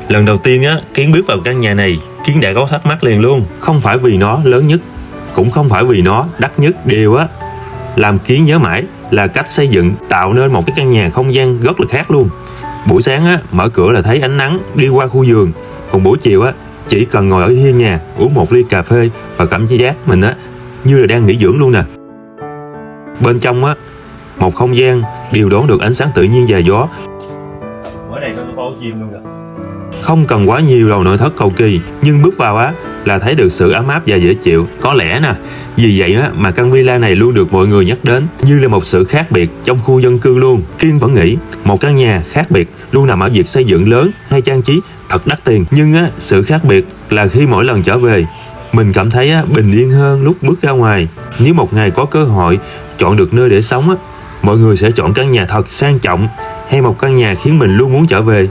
Lần đầu tiên á, Kiến bước vào căn nhà này, Kiến đã có thắc mắc liền luôn. Không phải vì nó lớn nhất, cũng không phải vì nó đắt nhất. Điều á làm Kiến nhớ mãi là cách xây dựng tạo nên một cái căn nhà không gian rất là khác luôn. Buổi sáng á, mở cửa là thấy ánh nắng đi qua khu vườn, còn buổi chiều á, chỉ cần ngồi ở hiên nhà uống một ly cà phê và cảm giác mình á như là đang nghỉ dưỡng luôn nè. Bên trong á, một không gian điều đón được ánh sáng tự nhiên và gió. Ở đây có chim luôn rồi. Không cần quá nhiều đồ nội thất cầu kỳ, nhưng bước vào á là thấy được sự ấm áp và dễ chịu. Có lẽ nè, vì vậy á mà căn villa này luôn được mọi người nhắc đến như là một sự khác biệt trong khu dân cư luôn. Kiên vẫn nghĩ một căn nhà khác biệt luôn nằm ở việc xây dựng lớn hay trang trí thật đắt tiền. Nhưng á, sự khác biệt là khi mỗi lần trở về, mình cảm thấy á, bình yên hơn lúc bước ra ngoài. Nếu một ngày có cơ hội chọn được nơi để sống á, mọi người sẽ chọn căn nhà thật sang trọng hay một căn nhà khiến mình luôn muốn trở về?